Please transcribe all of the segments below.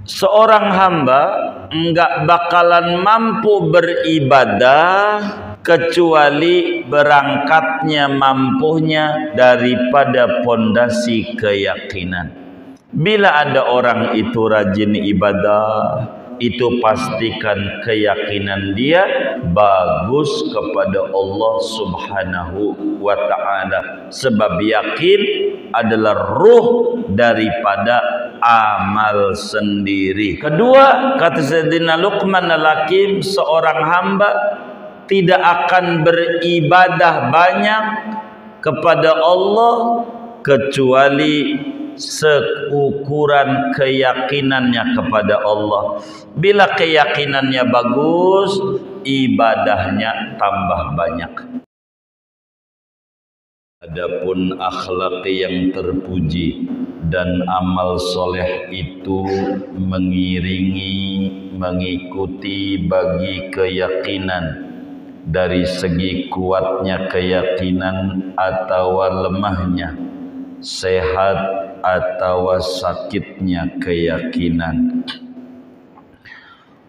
seorang hamba enggak bakalan mampu beribadah kecuali berangkatnya mampunya daripada pondasi keyakinan. Bila ada orang itu rajin ibadah, itu pastikan keyakinan dia bagus kepada Allah Subhanahu wa ta'ala. Sebab yakin adalah ruh daripada amal sendiri. Kedua, kata Sayyidina Luqman Al-Hakim, seorang hamba tidak akan beribadah banyak kepada Allah kecuali seukuran keyakinannya kepada Allah. Bila keyakinannya bagus, ibadahnya tambah banyak. Adapun akhlak yang terpuji dan amal soleh itu mengiringi, mengikuti bagi keyakinan, dari segi kuatnya keyakinan atau lemahnya, sehat atau sakitnya keyakinan.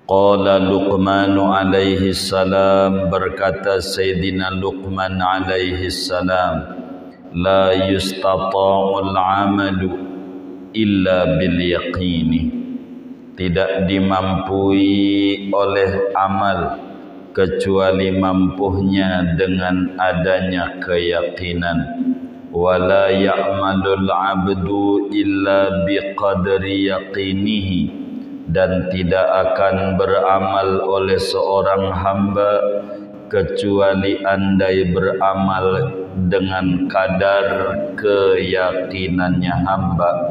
Qala Luqman alaihi salam, berkata Sayyidina Luqman alaihi salam, la yustata'ul amalu illa bil yaqini, tidak dimampui oleh amal kecuali mampunya dengan adanya keyakinan. Wala ya'malul abdu illa biqadri yaqinihi, dan tidak akan beramal oleh seorang hamba kecuali andai beramal dengan kadar keyakinannya hamba.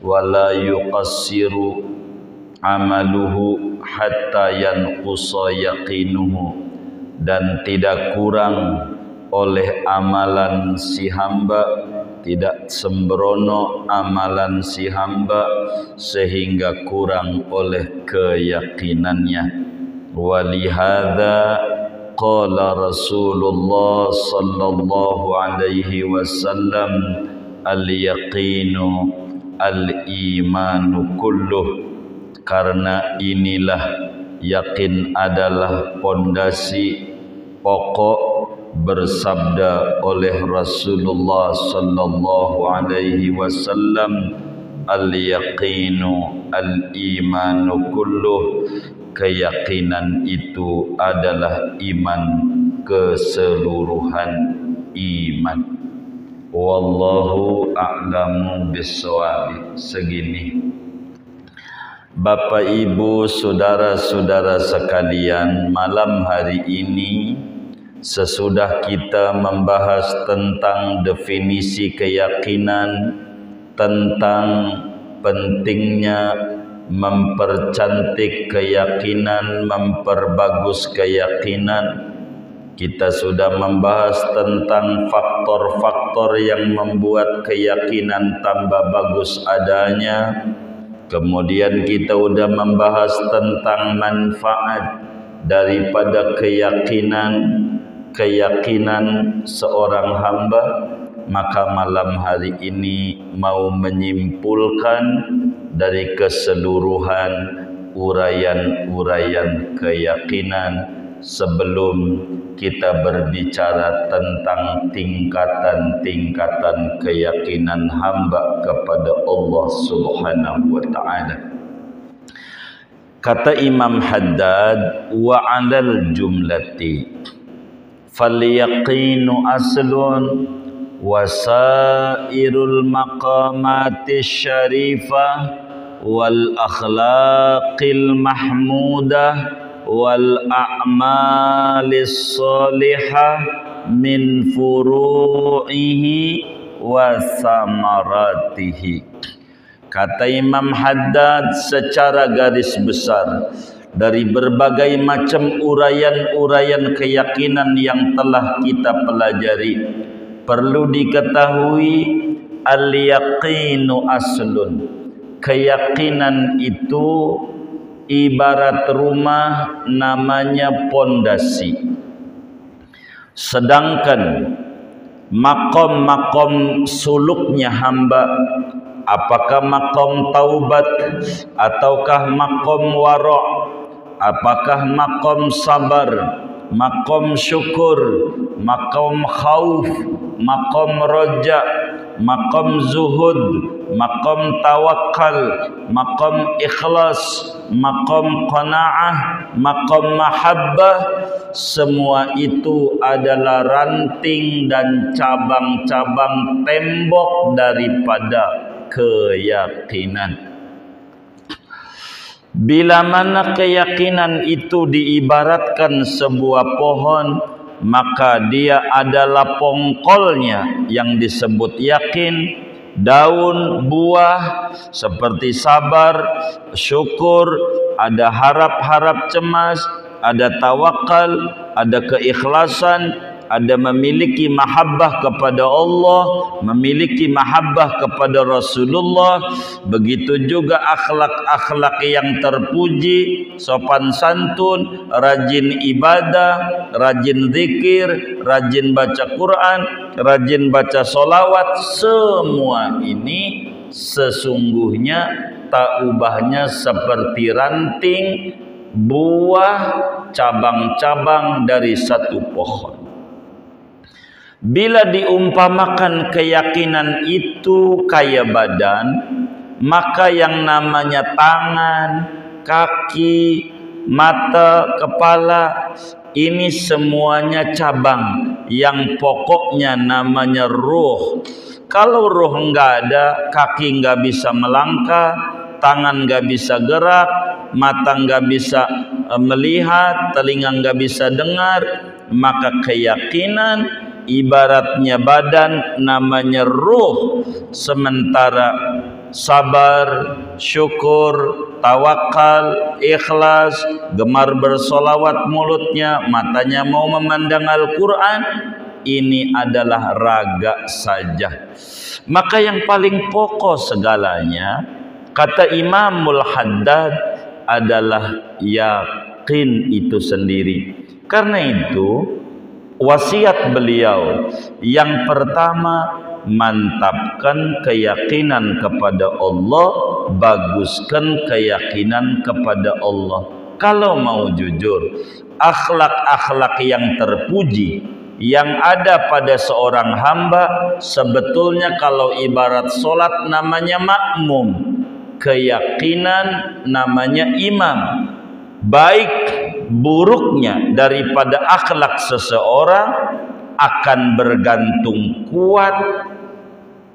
Wala yuqassiru amaluhu hatta yanqusa yaqinuhu, dan tidak kurang oleh amalan si hamba, tidak sembrono amalan si hamba sehingga kurang oleh keyakinannya. Walihada qala Rasulullah sallallahu alaihi wasallam, al-yaqinu al-imanu kulluh, karena inilah yakin adalah pondasi pokok. Bersabda oleh Rasulullah sallallahu alaihi wasallam, al-yaqinu al-imanu kulluh, keyakinan itu adalah iman keseluruhan iman. Wallahu a'lamu bissawab. Segini Bapak Ibu saudara-saudara sekalian, malam hari ini sesudah kita membahas tentang definisi keyakinan, tentang pentingnya mempercantik keyakinan, memperbagus keyakinan, kita sudah membahas tentang faktor-faktor yang membuat keyakinan tambah bagus adanya. Kemudian kita sudah membahas tentang manfaat daripada keyakinan seorang hamba. Maka malam hari ini mau menyimpulkan dari keseluruhan uraian-uraian keyakinan sebelum kita berbicara tentang tingkatan-tingkatan keyakinan hamba kepada Allah Subhanahu wa ta'ala. Kata Imam Haddad, wa 'alal jumlati falyaqinu aslun wasairul maqamatis syarifah wal akhlaqil mahmudah wal a'malis salihah min furu'ihi wa samaratihi. Kata Imam Haddad secara garis besar, dari berbagai macam uraian-uraian keyakinan yang telah kita pelajari, perlu diketahui al-yaqinu aslun, keyakinan itu ibarat rumah, namanya pondasi. Sedangkan makom-makom suluknya hamba Apakah maqam taubat ataukah maqam wara'? Apakah maqam sabar, maqam syukur, maqam khauf, maqam raja, maqam zuhud, maqam tawakal, maqam ikhlas, maqam qanaah, maqam mahabbah? Semua itu adalah ranting dan cabang-cabang tembok daripada keyakinan. Bila mana keyakinan itu diibaratkan sebuah pohon, maka dia adalah pongkolnya yang disebut yakin. Daun, buah seperti sabar, syukur, ada harap-harap cemas, ada tawakal, ada keikhlasan, ada memiliki mahabbah kepada Allah, memiliki mahabbah kepada Rasulullah. Begitu juga akhlak-akhlak yang terpuji, sopan santun, rajin ibadah, rajin zikir, rajin baca Quran, rajin baca solawat. Semua ini sesungguhnya tak ubahnya seperti ranting, buah, cabang-cabang dari satu pohon. Bila diumpamakan keyakinan itu kayak badan, maka yang namanya tangan, kaki, mata, kepala, ini semuanya cabang yang pokoknya namanya ruh. Kalau ruh enggak ada, kaki enggak bisa melangkah, tangan enggak bisa gerak, mata enggak bisa melihat, telinga enggak bisa dengar, maka keyakinan ibaratnya badan namanya ruh. Sementara sabar, syukur, tawakal, ikhlas, gemar bersolawat mulutnya, matanya mau memandang Al-Quran, ini adalah raga saja. Maka yang paling pokok segalanya, kata Imamul Haddad, adalah yakin itu sendiri. Karena itu wasiat beliau yang pertama, mantapkan keyakinan kepada Allah, baguskan keyakinan kepada Allah. Kalau mau jujur, akhlak-akhlak yang terpuji yang ada pada seorang hamba, sebetulnya kalau ibarat solat namanya makmum, keyakinan namanya imam. Baik buruknya daripada akhlak seseorang akan bergantung kuat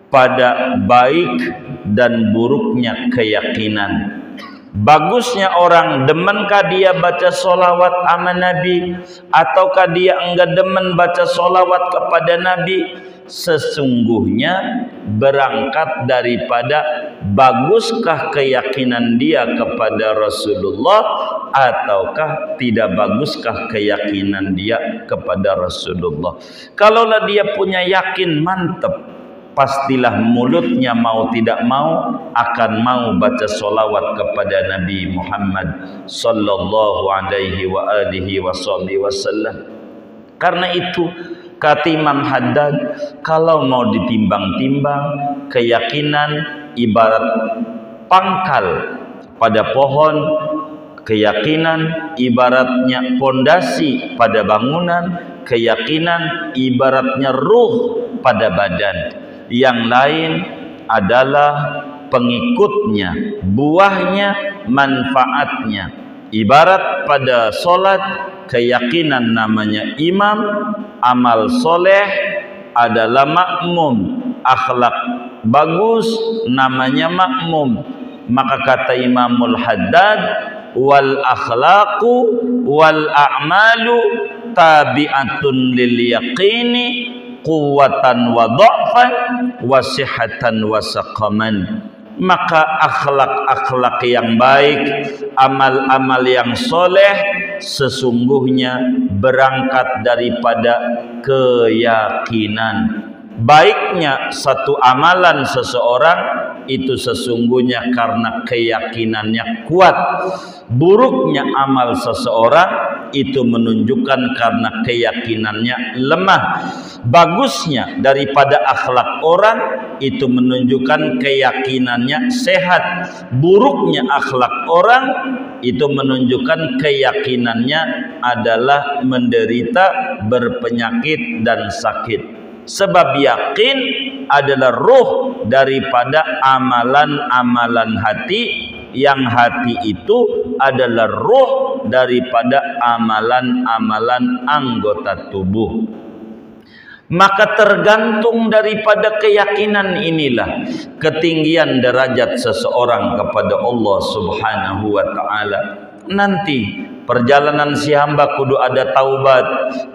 pada baik dan buruknya keyakinan. Bagusnya orang, demenkah dia baca solawat sama Nabi, ataukah dia enggak demen baca solawat kepada Nabi? Sesungguhnya berangkat daripada baguskah keyakinan dia kepada Rasulullah, ataukah tidak baguskah keyakinan dia kepada Rasulullah. Kalaulah dia punya yakin mantap, pastilah mulutnya mau tidak mau akan mau baca solawat kepada Nabi Muhammad sallallahu alaihi wa alihi wasallam. Karena itu kata Imam Haddad, kalau mau ditimbang-timbang, keyakinan ibarat pangkal pada pohon, keyakinan ibaratnya pondasi pada bangunan, keyakinan ibaratnya ruh pada badan. Yang lain adalah pengikutnya, buahnya, manfaatnya. Ibarat pada solat, keyakinan namanya imam, amal soleh adalah makmum, akhlak bagus namanya makmum. Maka kata Imamul Haddad, wal akhlaqu wal a'malu tabi'atun lil yaqini quwwatan wa dha'fan wa sihhatan wa saqaman. Maka akhlak-akhlak yang baik, amal-amal yang soleh sesungguhnya berangkat daripada keyakinan. Baiknya satu amalan seseorang itu sesungguhnya karena keyakinannya kuat. Buruknya amal seseorang itu menunjukkan karena keyakinannya lemah. Bagusnya daripada akhlak orang itu menunjukkan keyakinannya sehat. Buruknya akhlak orang itu menunjukkan keyakinannya adalah menderita, berpenyakit dan sakit. Sebab yakin adalah ruh daripada amalan-amalan hati, yang hati itu adalah ruh daripada amalan-amalan anggota tubuh. Maka tergantung daripada keyakinan inilah ketinggian derajat seseorang kepada Allah Subhanahu wa ta'ala. Nanti perjalanan si hamba kudu ada taubat,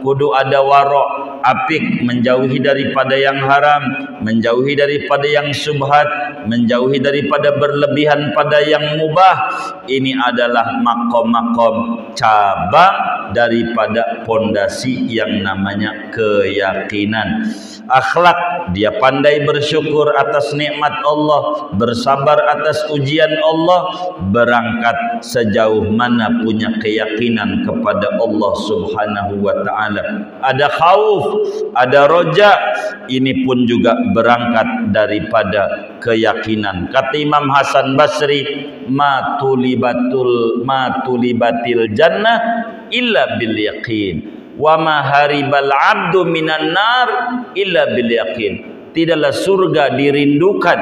kudu ada warok, apik, menjauhi daripada yang haram, menjauhi daripada yang syubhat, menjauhi daripada berlebihan pada yang mubah. Ini adalah makom-makom cabang daripada pondasi yang namanya keyakinan. Akhlak, dia pandai bersyukur atas nikmat Allah, bersabar atas ujian Allah, berangkat sejauh mana punya keyakinan kepada Allah Subhanahu wa ta'ala. Ada khauf, ada roja, ini pun juga berangkat daripada keyakinan. Kata Imam Hasan Basri, ma tulibatil jannah illa bil yaqin, wa ma haribal abdu minan nar illa bil yaqin. Tidaklah surga dirindukan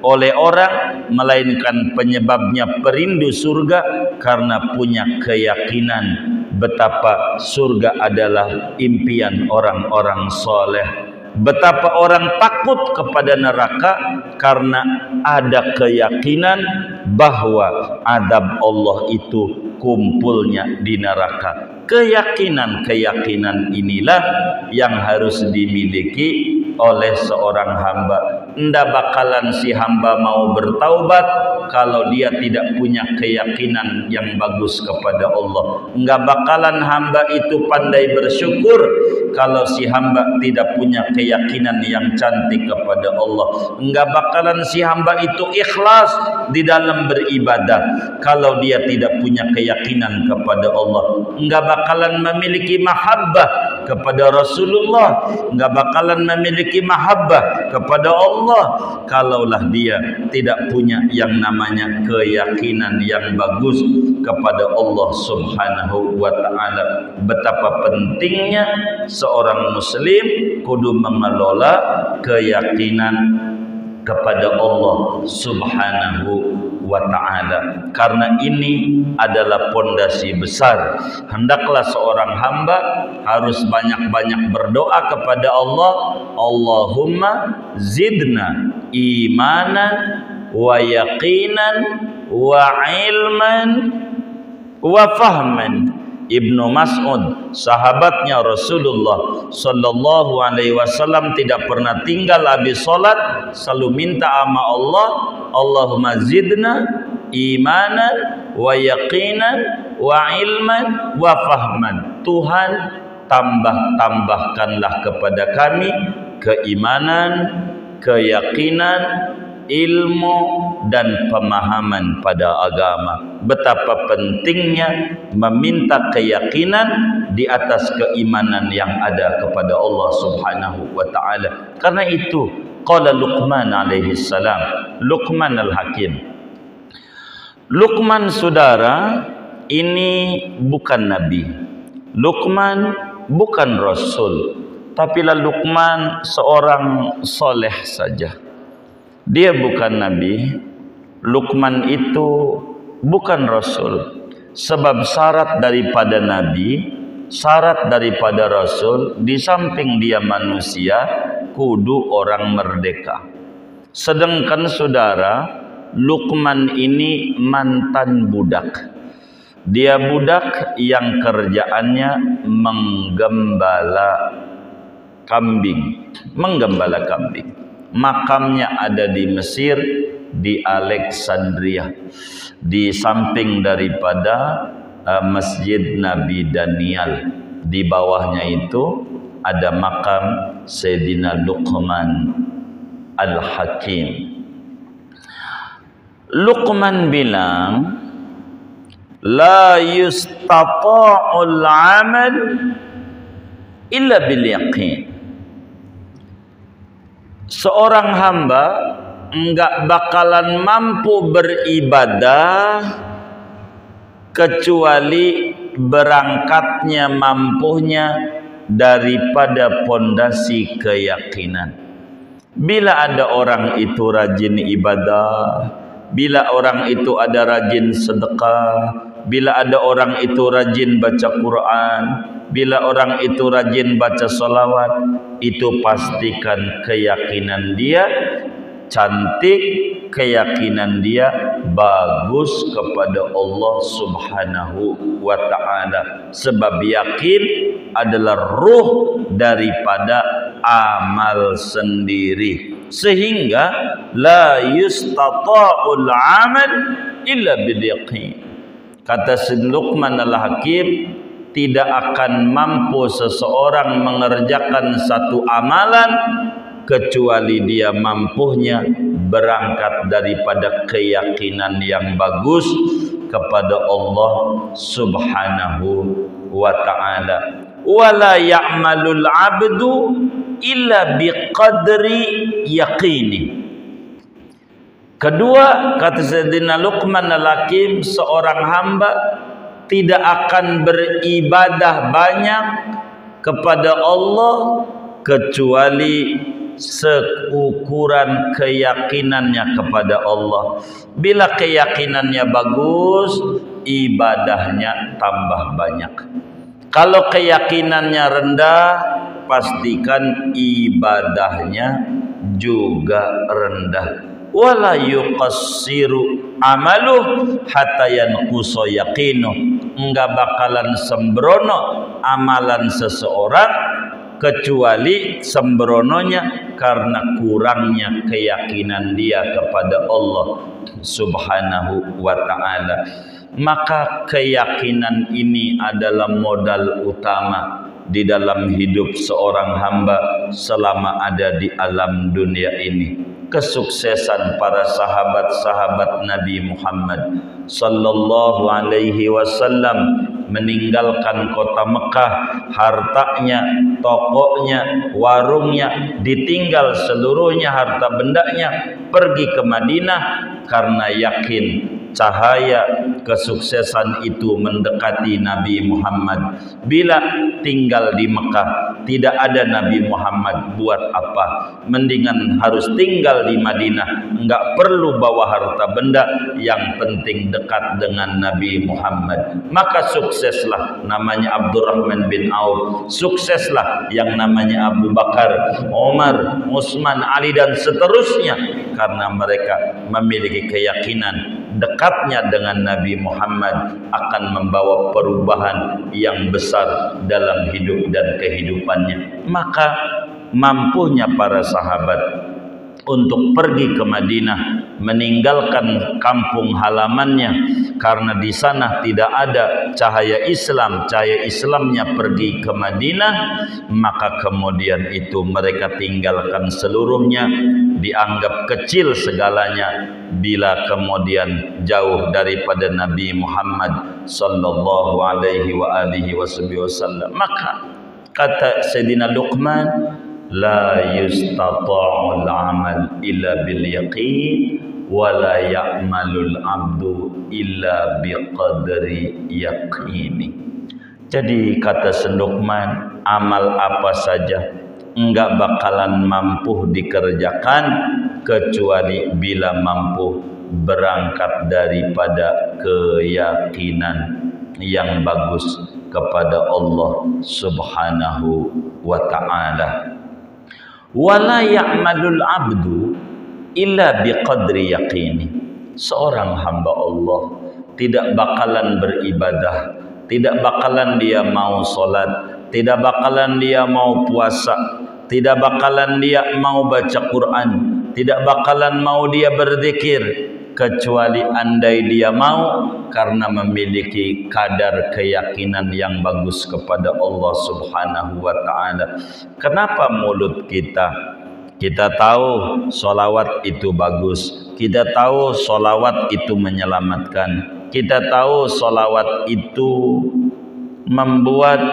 oleh orang melainkan penyebabnya perindu surga karena punya keyakinan betapa surga adalah impian orang-orang soleh. Betapa orang takut kepada neraka karena ada keyakinan bahwa adab Allah itu kumpulnya di neraka. Keyakinan-keyakinan inilah yang harus dimiliki oleh seorang hamba. Ndak bakalan si hamba mau bertaubat kalau dia tidak punya keyakinan yang bagus kepada Allah. Enggak bakalan hamba itu pandai bersyukur kalau si hamba tidak punya keyakinan yang cantik kepada Allah. Enggak bakalan si hamba itu ikhlas di dalam beribadah kalau dia tidak punya keyakinan kepada Allah. Enggak bakalan memiliki mahabbah kepada Rasulullah, enggak bakalan memiliki mahabbah kepada Allah kalaulah dia tidak punya yang namanya keyakinan yang bagus kepada Allah Subhanahu wa ta'ala. Betapa pentingnya seorang muslim kudu mengelola keyakinan kepada Allah Subhanahu wa ta'ala, karena ini adalah pondasi besar. Hendaklah seorang hamba harus banyak-banyak berdoa kepada Allah, Allahumma zidna imanan wa yaqinan wa ilman wa fahman. Ibnu Mas'ud, sahabatnya Rasulullah sallallahu alaihi wasallam, tidak pernah tinggal habis salat selalu minta sama Allah, Allahumma zidna imanan wa yaqinan wa ilman wa fahman. Tuhan, tambahkanlah kepada kami keimanan, keyakinan, ilmu dan pemahaman pada agama. Betapa pentingnya meminta keyakinan di atas keimanan yang ada kepada Allah Subhanahu wa ta'ala. Karena itu qala Luqman alaihi salam, Luqman al-Hakim. Luqman, saudara, ini bukan nabi. Luqman bukan rasul, tapi Luqman seorang soleh saja. Dia bukan nabi. Luqman itu bukan rasul. Sebab syarat daripada nabi, syarat daripada rasul, di samping dia manusia, kudu orang merdeka. Sedangkan saudara, Luqman ini mantan budak. Dia budak yang kerjaannya menggembala kambing. Menggembala kambing. Makamnya ada di Mesir, di Alexandria, di samping daripada Masjid Nabi Daniel. Di bawahnya itu ada makam Sayyidina Luqman al-Hakim. Luqman bilang, la yustata'ul amal illa bil yaqin. Seorang hamba enggak bakalan mampu beribadah kecuali berangkatnya mampunya daripada pondasi keyakinan. Bila ada orang itu rajin ibadah, bila orang itu ada rajin sedekah, bila ada orang itu rajin baca Quran, bila orang itu rajin baca salawat, itu pastikan keyakinan dia cantik, keyakinan dia bagus kepada Allah Subhanahu wa ta'ala. Sebab yakin adalah ruh daripada amal sendiri. Sehingga la yustata'ul amal illa bil yaqin. Kata Luqman al-Hakim, tidak akan mampu seseorang mengerjakan satu amalan kecuali dia mampunya berangkat daripada keyakinan yang bagus kepada Allah Subhanahu wa ta'ala. Wala ya'malul 'abdu illa biqadri yaqini. Kedua, kata Sayyidina Luqman al-Hakim, seorang hamba tidak akan beribadah banyak kepada Allah kecuali seukuran keyakinannya kepada Allah. Bila keyakinannya bagus, ibadahnya tambah banyak. Kalau keyakinannya rendah, pastikan ibadahnya juga rendah. Wala yuqassiru amaluh hatta yanqusa yaqinu. Enggak bakalan sembrono amalan seseorang kecuali sembrononya karena kurangnya keyakinan dia kepada Allah Subhanahu wa ta'ala. Maka keyakinan ini adalah modal utama di dalam hidup seorang hamba selama ada di alam dunia ini. Kesuksesan para sahabat-sahabat Nabi Muhammad sallallahu alaihi wasallam meninggalkan kota Mekah, hartanya, tokonya, warungnya ditinggal seluruhnya, harta bendanya, pergi ke Madinah karena yakin cahaya kesuksesan itu mendekati Nabi Muhammad. Bila tinggal di Mekah tidak ada Nabi Muhammad, buat apa? Mendingan harus tinggal di Madinah, enggak perlu bawa harta benda, yang penting dekat dengan Nabi Muhammad. Maka sukseslah namanya Abdurrahman bin Auf, sukseslah yang namanya Abu Bakar, Umar, Utsman, Ali dan seterusnya, karena mereka memiliki keyakinan dekatnya dengan Nabi Muhammad akan membawa perubahan yang besar dalam hidup dan kehidupannya. Maka mampunya para sahabat untuk pergi ke Madinah, meninggalkan kampung halamannya karena di sana tidak ada cahaya Islam, cahaya Islamnya pergi ke Madinah. Maka kemudian itu mereka tinggalkan seluruhnya, dianggap kecil segalanya bila kemudian jauh daripada Nabi Muhammad sallallahu alaihi wa alihi wasallam. Maka kata Sayyidina Luqman, la yustata'ul amal illa bil yaqin wa la ya'malul abdu illa biqadri yaqini. Jadi kata Luqman, amal apa saja enggak bakalan mampu dikerjakan kecuali bila mampu berangkat daripada keyakinan yang bagus kepada Allah Subhanahu wa ta'ala. Wala ya'malul abdu illa biqadri yaqini. Seorang hamba Allah tidak bakalan beribadah, tidak bakalan dia mau solat, tidak bakalan dia mau puasa, tidak bakalan dia mau baca Quran, tidak bakalan mau dia berzikir, kecuali andai dia mau karena memiliki kadar keyakinan yang bagus kepada Allah Subhanahu wa ta'ala. Kenapa mulut kita tahu solawat itu bagus, Kita tahu solawat itu menyelamatkan. Kita tahu solawat itu membuat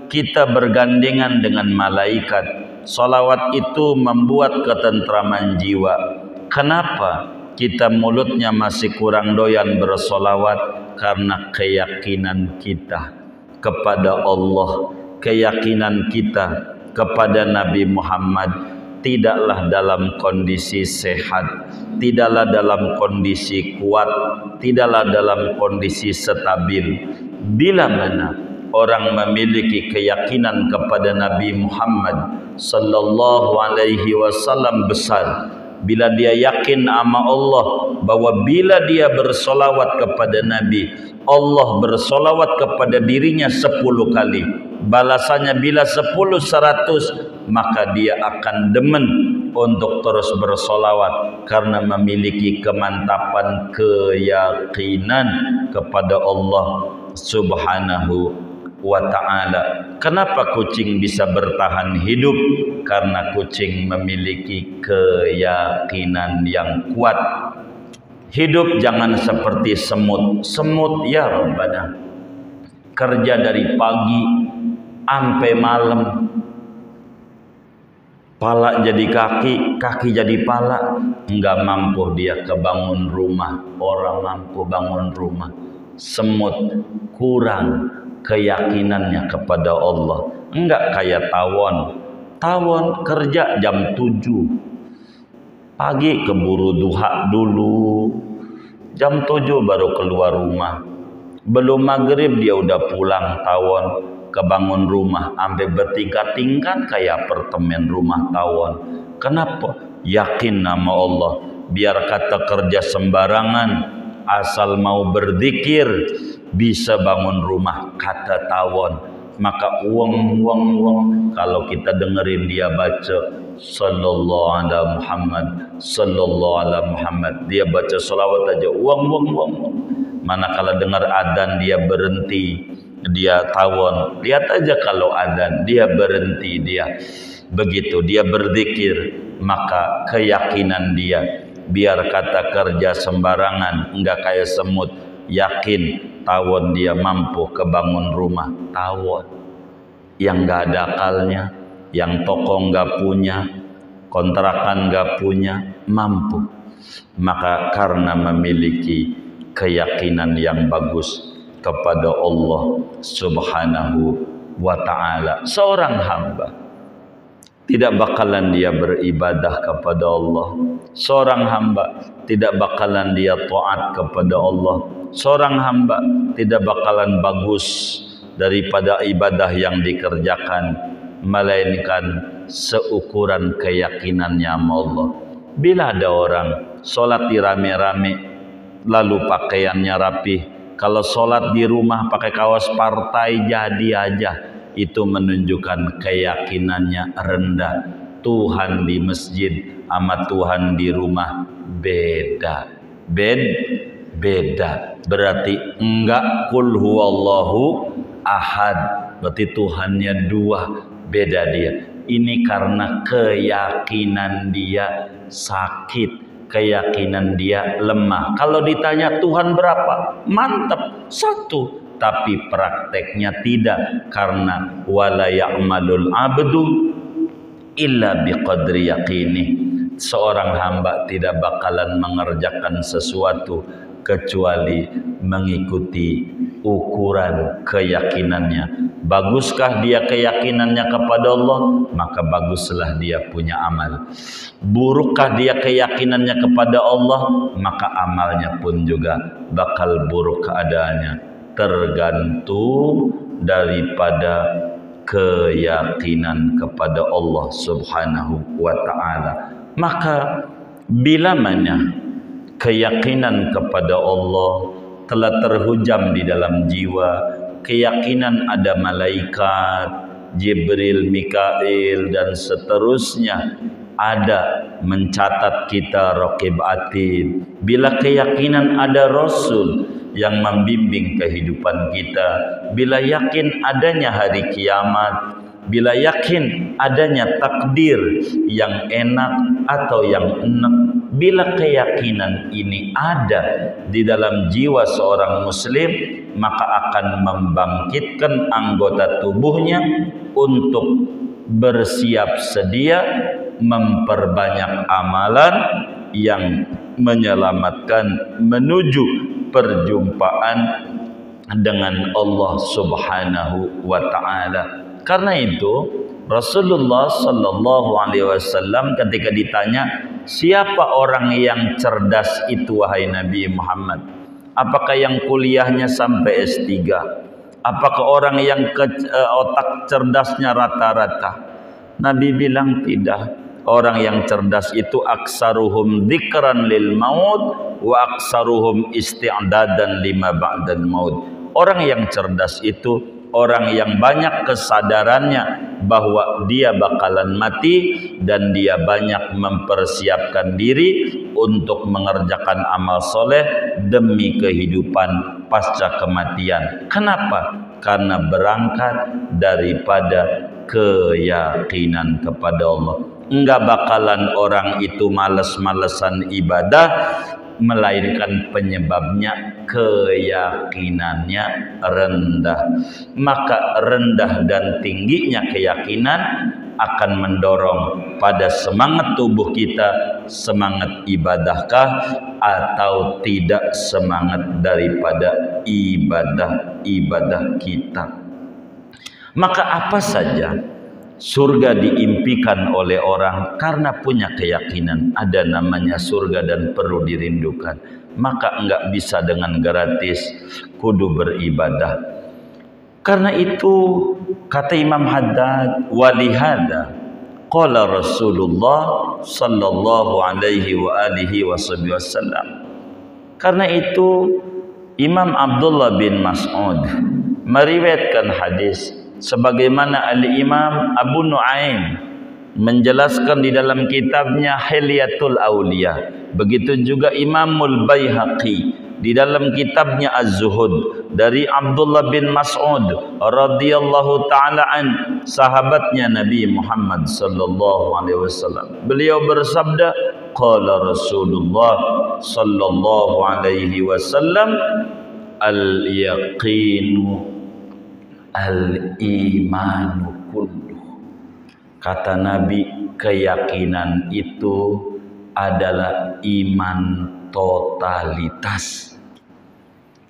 kita bergandengan dengan malaikat. Solawat itu membuat ketentraman jiwa. Kenapa kita mulutnya masih kurang doyan bersolawat? Karena keyakinan kita kepada Allah, keyakinan kita kepada Nabi Muhammad tidaklah dalam kondisi sehat, tidaklah dalam kondisi kuat, tidaklah dalam kondisi stabil. Bila mana orang memiliki keyakinan kepada Nabi Muhammad sallallahu alaihi wasallam besar, bila dia yakin sama Allah bahwa bila dia bersolawat kepada Nabi, Allah bersolawat kepada dirinya 10 kali, balasannya bila 10 100, maka dia akan demen untuk terus bersolawat karena memiliki kemantapan keyakinan kepada Allah Subhanahu wa ta'ala. Kenapa kucing bisa bertahan hidup? Karena kucing memiliki keyakinan yang kuat. Hidup jangan seperti semut. Semut ya Rabbana, kerja dari pagi sampai malam, pala jadi kaki, kaki jadi pala, enggak mampu dia kebangun rumah. Orang mampu bangun rumah. Semut kurang keyakinannya kepada Allah. Enggak kayak tawon. Tawon kerja jam 7 pagi, keburu duha dulu, jam 7 baru keluar rumah. Belum maghrib dia udah pulang. Tawon kebangun rumah sampai bertingkat-tingkat kayak apartemen rumah tawon. Kenapa? Yakin nama Allah. Biar kata kerja sembarangan, asal mau berzikir bisa bangun rumah, kata tawon. Maka uang. Kalau kita dengerin dia baca sallallahu ala Muhammad, sallallahu ala Muhammad, dia baca salawat aja uang. Manakala dengar adzan dia berhenti, dia tawon. Lihat aja kalau adzan dia berhenti, dia begitu dia berzikir, maka keyakinan dia, biar kata kerja sembarangan, enggak kayak semut, yakin tawon dia mampu kebangun rumah. Tawon yang enggak ada akalnya, yang toko enggak punya, kontrakan enggak punya, mampu. Maka karena memiliki keyakinan yang bagus kepada Allah Subhanahu wa ta'ala, seorang hamba tidak bakalan dia beribadah kepada Allah. Seorang hamba tidak bakalan dia taat kepada Allah. Seorang hamba tidak bakalan bagus daripada ibadah yang dikerjakan, melainkan seukuran keyakinannya sama Allah. Bila ada orang sholat di rame-rame, lalu pakaiannya rapih, kalau sholat di rumah pakai kaos partai jadi aja, itu menunjukkan keyakinannya rendah. Tuhan di masjid sama Tuhan di rumah beda. Berarti enggak kul huwallahu ahad, berarti Tuhannya dua, beda dia. Ini karena keyakinan dia sakit, keyakinan dia lemah. Kalau ditanya Tuhan berapa? Mantap, satu. Tapi prakteknya tidak, karena wala ya'malul abdu illa biqadri yaqini. Seorang hamba tidak bakalan mengerjakan sesuatu kecuali mengikuti ukuran keyakinannya. Baguskah dia keyakinannya kepada Allah, maka baguslah dia punya amal. Burukkah dia keyakinannya kepada Allah, maka amalnya pun juga bakal buruk keadaannya. Tergantung daripada keyakinan kepada Allah Subhanahu wa ta'ala. Maka bila mana keyakinan kepada Allah telah terhujam di dalam jiwa, keyakinan ada malaikat, Jibril, Mikail dan seterusnya ada mencatat kita, raqib atid. Bila keyakinan ada Rasul yang membimbing kehidupan kita, bila yakin adanya hari kiamat, bila yakin adanya takdir yang enak atau yang enak, Bila keyakinan ini ada di dalam jiwa seorang muslim, maka akan membangkitkan anggota tubuhnya untuk bersiap sedia memperbanyak amalan yang menyelamatkan menuju perjumpaan dengan Allah Subhanahu wa taala. Karena itu Rasulullah sallallahu alaihi wasallam ketika ditanya, siapa orang yang cerdas itu wahai Nabi Muhammad? Apakah yang kuliahnya sampai S3? Apakah orang yang otak cerdasnya rata-rata? Nabi bilang tidak. Orang yang cerdas itu aksaruhum dzikran lil maut wa aksaruhum isti'dadan lima ba'dal maut. Orang yang cerdas itu orang yang banyak kesadarannya bahwa dia bakalan mati dan dia banyak mempersiapkan diri untuk mengerjakan amal soleh demi kehidupan pasca kematian. Kenapa? Karena berangkat daripada keyakinan kepada Allah. Enggak bakalan orang itu males-malesan ibadah, melainkan penyebabnya keyakinannya rendah. Maka rendah dan tingginya keyakinan akan mendorong pada semangat tubuh kita, semangat ibadahkah atau tidak semangat daripada ibadah kita. Maka apa saja surga diimpikan oleh orang karena punya keyakinan ada namanya surga dan perlu dirindukan. Maka enggak bisa dengan gratis, kudu beribadah. Karena itu kata Imam Haddad, walihada qala Rasulullah sallallahu alaihi wa alihi wasallam. Karena itu Imam Abdullah bin Mas'ud meriwayatkan hadis sebagaimana Al-Imam Abu Nuaim menjelaskan di dalam kitabnya Hilyatul Auliya. Begitu juga Imamul Baihaqi di dalam kitabnya Az-Zuhud dari Abdullah bin Mas'ud radhiyallahu taala an, sahabatnya Nabi Muhammad sallallahu alaihi wasallam. Beliau bersabda, qala Rasulullah sallallahu alaihi wasallam, al-yaqinu al-imanu kullu. Kata Nabi, keyakinan itu adalah iman totalitas.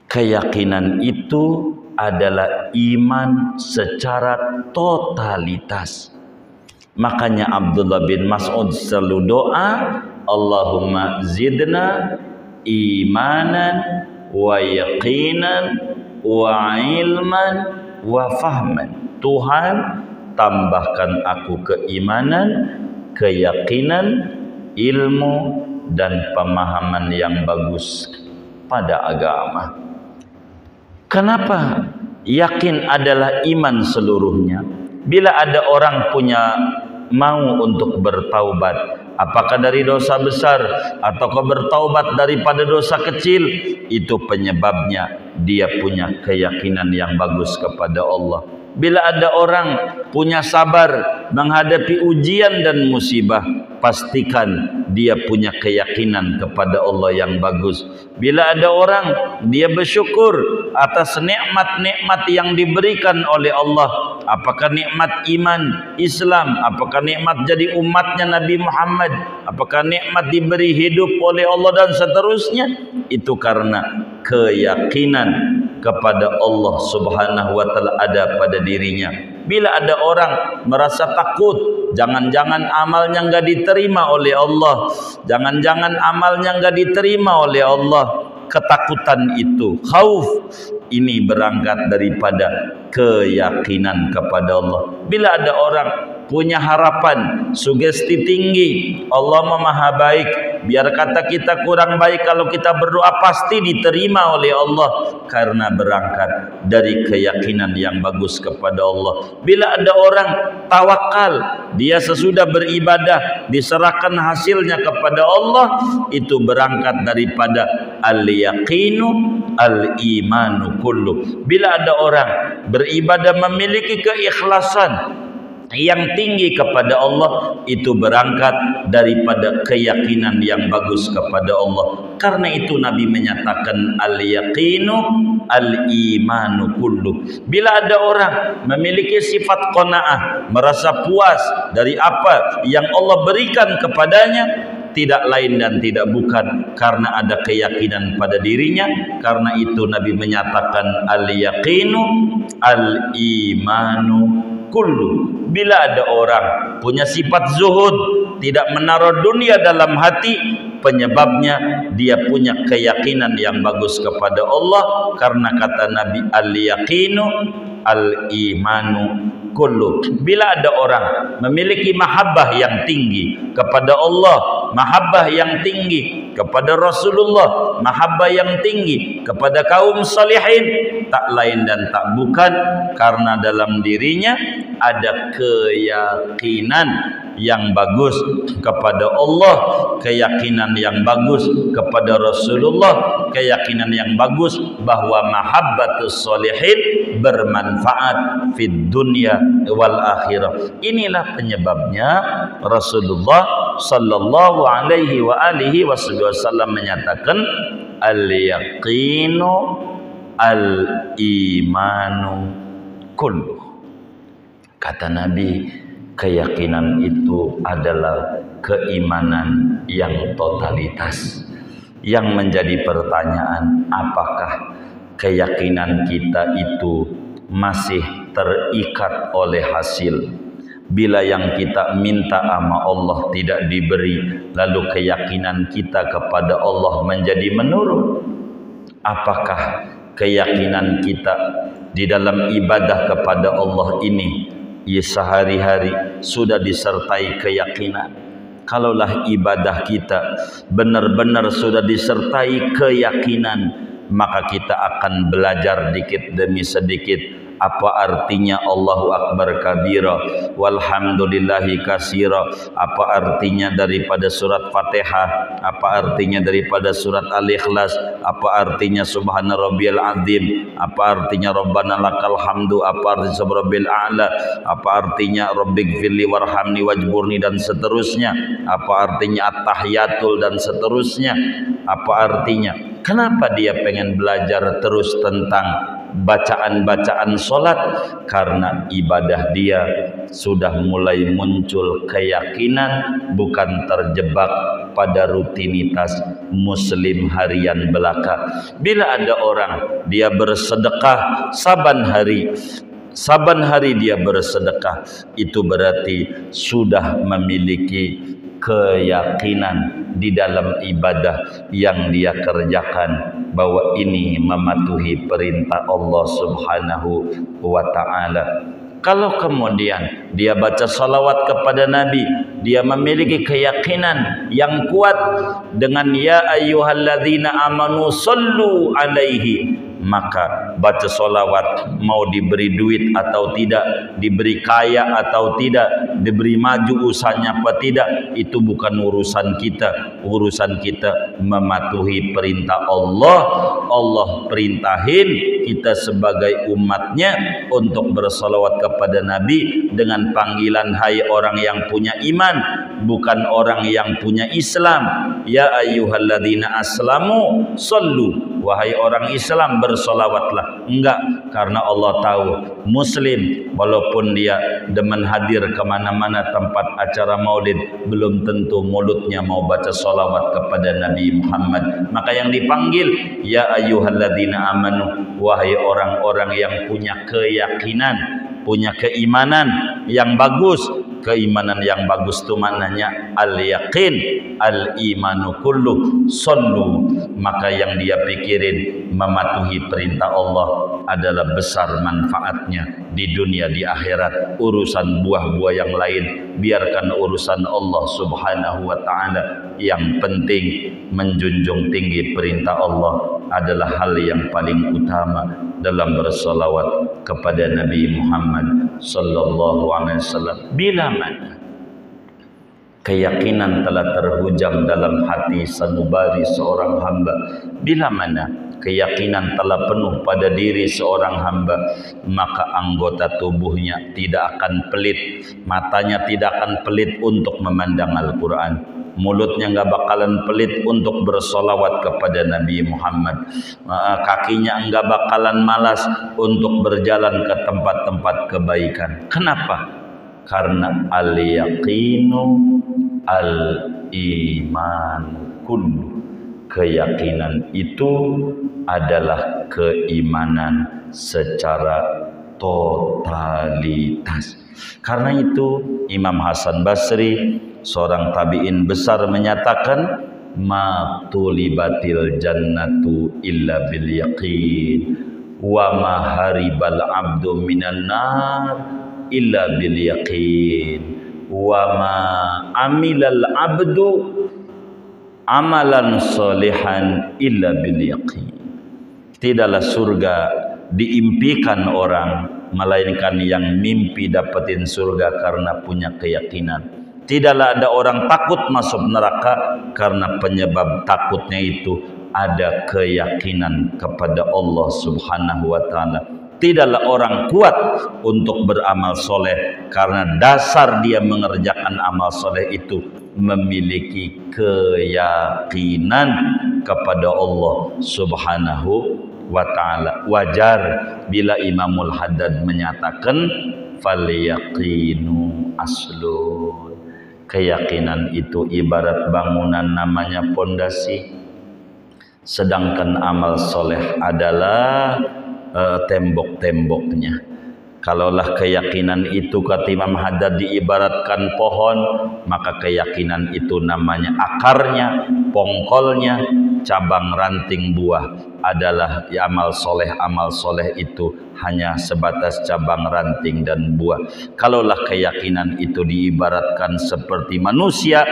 Keyakinan itu adalah iman secara totalitas. Makanya Abdullah bin Mas'ud selalu doa, Allahumma zidna imanan wa yaqinan wa ilman wa fahman. Tuhan, tambahkan aku keimanan, keyakinan, ilmu dan pemahaman yang bagus pada agama. Kenapa yakin adalah iman seluruhnya? Bila ada orang punya mau untuk bertaubat, apakah dari dosa besar ataukah bertaubat daripada dosa kecil, itu penyebabnya dia punya keyakinan yang bagus kepada Allah. Bila ada orang punya sabar menghadapi ujian dan musibah, pastikan dia punya keyakinan kepada Allah yang bagus. Bila ada orang dia bersyukur atas nikmat-nikmat yang diberikan oleh Allah, apakah nikmat iman Islam, apakah nikmat jadi umatnya Nabi Muhammad, apakah nikmat diberi hidup oleh Allah dan seterusnya, itu karena keyakinan kepada Allah Subhanahu wa taala ada pada dirinya. Bila ada orang merasa takut, jangan-jangan amalnya enggak diterima oleh Allah, jangan-jangan amalnya enggak diterima oleh Allah, ketakutan itu, khauf, ini berangkat daripada keyakinan kepada Allah. Bila ada orang punya harapan, sugesti tinggi, Allah Maha Baik, biar kata kita kurang baik, kalau kita berdoa pasti diterima oleh Allah, karena berangkat dari keyakinan yang bagus kepada Allah. Bila ada orang tawakal, dia sesudah beribadah diserahkan hasilnya kepada Allah, itu berangkat daripada al-yaqinu al-imanu kullu. Bila ada orang beribadah memiliki keikhlasan, yang tinggi kepada Allah itu berangkat daripada keyakinan yang bagus kepada Allah. Karena itu Nabi menyatakan al-yaqinu al-imanu kullu. Bila ada orang memiliki sifat qanaah, merasa puas dari apa yang Allah berikan kepadanya, tidak lain dan tidak bukan karena ada keyakinan pada dirinya. Karena itu Nabi menyatakan al-yaqinu al-imanu kullu. Bila ada orang punya sifat zuhud, tidak menaruh dunia dalam hati, penyebabnya dia punya keyakinan yang bagus kepada Allah. Karena kata Nabi al-yaqinu al-imanu kullu. Bila ada orang memiliki mahabbah yang tinggi kepada Allah, mahabbah yang tinggi kepada Rasulullah, mahabbah yang tinggi kepada kaum salihin, tak lain dan tak bukan karena dalam dirinya ada keyakinan yang bagus kepada Allah, keyakinan yang bagus kepada Rasulullah, keyakinan yang bagus bahwa mahabbatus solihin bermanfaat fid dunya wal akhirah. Inilah penyebabnya Rasulullah sallallahu alaihi wa alihi wasallam menyatakan al-yaqinu al-imanu kullu. Kata Nabi, keyakinan itu adalah keimanan yang totalitas. Yang menjadi pertanyaan, apakah keyakinan kita itu masih terikat oleh hasil? Bila yang kita minta sama Allah tidak diberi, lalu keyakinan kita kepada Allah menjadi menurun. Apakah keyakinan kita di dalam ibadah kepada Allah ini sehari-hari sudah disertai keyakinan? Kalaulah ibadah kita benar-benar sudah disertai keyakinan, maka kita akan belajar dikit demi sedikit apa artinya Allahu Akbar kabira walhamdulillahi kasira, apa artinya daripada surat Fatihah, apa artinya daripada surat Al-Ikhlas, apa artinya subhana rabbiyal azim, apa artinya rabbana lakal hamdu, apa artinya subhanarabbil a'la, apa artinya rabbighfirli warhamni wajburni, dan seterusnya, apa artinya at-tahiyatul, dan seterusnya. Apa artinya? Kenapa dia pengen belajar terus tentang bacaan-bacaan solat? Karena ibadah dia sudah mulai muncul keyakinan, bukan terjebak pada rutinitas muslim harian belaka. Bila ada orang dia bersedekah saban hari dia bersedekah, itu berarti sudah memiliki keyakinan di dalam ibadah yang dia kerjakan bahwa ini mematuhi perintah Allah Subhanahu wa ta'ala. Kalau kemudian dia baca salawat kepada Nabi, dia memiliki keyakinan yang kuat dengan ya ayyuhalladzina amanu sallu alaihi, maka baca salawat mau diberi duit atau tidak, diberi kaya atau tidak, diberi maju usahanya apa tidak, itu bukan urusan kita. Urusan kita mematuhi perintah Allah. Allah perintahin kita sebagai umatnya untuk bersalawat kepada Nabi dengan panggilan hai orang yang punya iman, bukan orang yang punya Islam. Ya ayyuhalladzina aslamu sallu, wahai orang Islam bersolawatlah. Enggak, karena Allah tahu muslim walaupun dia demen hadir kemana-mana tempat acara maulid, belum tentu mulutnya mau baca solawat kepada Nabi Muhammad. Maka yang dipanggil ya ayyuhalladzina amanu, wahai orang-orang yang punya keyakinan, punya keimanan yang bagus. Keimanan yang bagus itu maknanya al-yaqin al-imanu kullu sallu. Maka yang dia pikirin mematuhi perintah Allah adalah besar manfaatnya di dunia di akhirat. Urusan buah-buah yang lain biarkan urusan Allah Subhanahu wa ta'ala. Yang penting menjunjung tinggi perintah Allah adalah hal yang paling utama dalam bersalawat kepada Nabi Muhammad sallallahu alaihi wasallam. Bila mana keyakinan telah terhujam dalam hati sanubari seorang hamba, bila mana keyakinan telah penuh pada diri seorang hamba, maka anggota tubuhnya tidak akan pelit, matanya tidak akan pelit untuk memandang Al-Quran, mulutnya nggak bakalan pelit untuk bersolawat kepada Nabi Muhammad, kakinya nggak bakalan malas untuk berjalan ke tempat-tempat kebaikan. Kenapa? Karena al-yaqinu al-iman kullu, keyakinan itu adalah keimanan secara totalitas. Karena itu Imam Hasan Basri, seorang tabi'in besar, menyatakan ma tulibatil jannatu illa bil yaqin wa ma haribal abdu minan nar illa bil yaqin wa ma amilal abdu amalan solihan illa bil yaqin. Tidaklah surga diimpikan orang, melainkan yang mimpi dapetin surga karena punya keyakinan. Tidaklah ada orang takut masuk neraka karena penyebab takutnya itu ada keyakinan kepada Allah Subhanahu wa ta'ala. Tidaklah orang kuat untuk beramal soleh karena dasar dia mengerjakan amal soleh itu memiliki keyakinan kepada Allah Subhanahu wa ta'ala. Wajar bila Imamul Haddad menyatakan fal yaqinu aslun, keyakinan itu ibarat bangunan namanya pondasi, sedangkan amal soleh adalah tembok-temboknya. Kalaulah keyakinan itu, kata Imam Haddad, diibaratkan pohon, maka keyakinan itu namanya akarnya, pongkolnya, cabang ranting buah adalah amal soleh. Amal soleh itu hanya sebatas cabang ranting dan buah. Kalaulah keyakinan itu diibaratkan seperti manusia,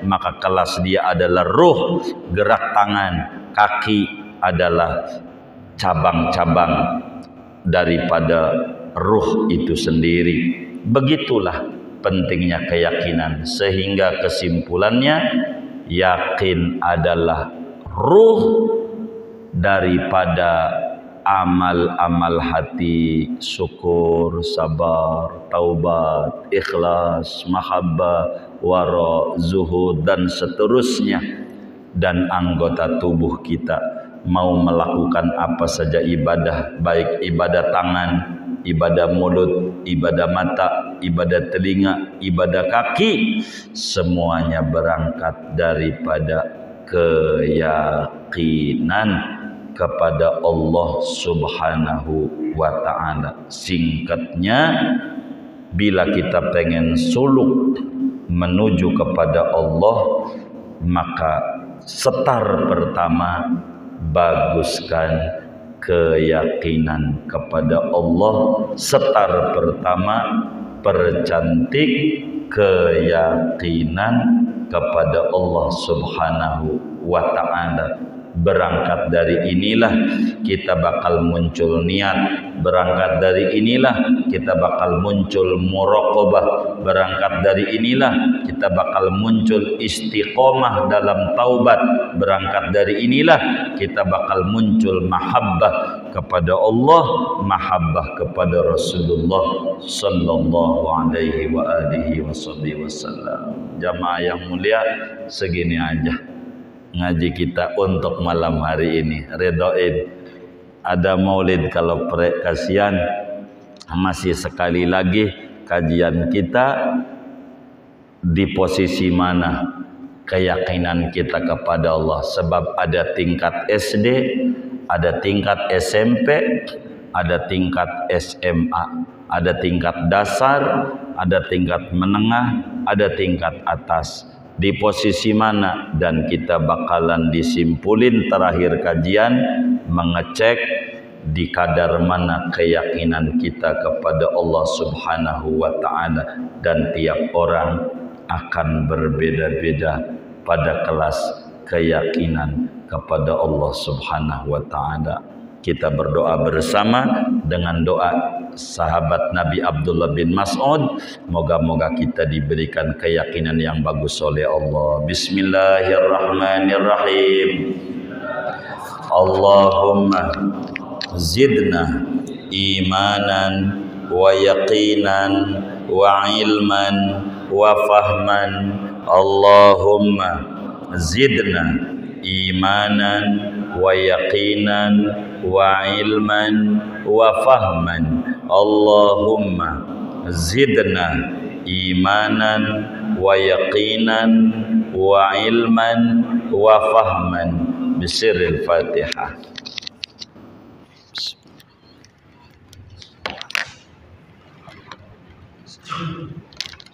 maka kelas dia adalah ruh, gerak tangan, kaki adalah cabang-cabang daripada ruh itu sendiri. Begitulah pentingnya keyakinan, sehingga kesimpulannya yakin adalah ruh daripada amal-amal hati, syukur, sabar, taubat, ikhlas, mahabbah, wara, zuhud, dan seterusnya. Dan anggota tubuh kita mau melakukan apa saja ibadah, baik ibadah tangan, ibadah mulut, ibadah mata, ibadah telinga, ibadah kaki, semuanya berangkat daripada keyakinan kepada Allah Subhanahu wa ta'ala. Singkatnya, bila kita pengen suluk menuju kepada Allah, maka setar pertama, baguskan keyakinan kepada Allah. Setar pertama, percantik keyakinan kepada Allah Subhanahu wa ta'ala. Berangkat dari inilah kita bakal muncul niat, berangkat dari inilah kita bakal muncul muraqabah, berangkat dari inilah kita bakal muncul istiqomah dalam taubat, berangkat dari inilah kita bakal muncul mahabbah kepada Allah, mahabbah kepada Rasulullah sallallahu alaihi wa alihi wasallam. Jamaah yang mulia, segini aja ngaji kita untuk malam hari ini. Redoin ada maulid kalau kasihan. Masih sekali lagi kajian kita di posisi mana keyakinan kita kepada Allah, sebab ada tingkat SD, ada tingkat SMP, ada tingkat SMA, ada tingkat dasar, ada tingkat menengah, ada tingkat atas. Di posisi mana, dan kita bakalan disimpulin terakhir kajian mengecek di kadar mana keyakinan kita kepada Allah Subhanahu wa ta'ala. Dan tiap orang akan berbeda-beda pada kelas keyakinan kepada Allah Subhanahu wa ta'ala. Kita berdoa bersama dengan doa sahabat Nabi Abdullah bin Mas'ud. Moga-moga kita diberikan keyakinan yang bagus oleh Allah. Bismillahirrahmanirrahim. Allahumma zidna imanan wa yaqinan wa ilman wa fahman. Allahumma zidna imanan wa yaqinan wa ilman wa fahman. Allahumma zidna imanan wa yaqinan wa ilman wa fahman. Bisirril Fatihah.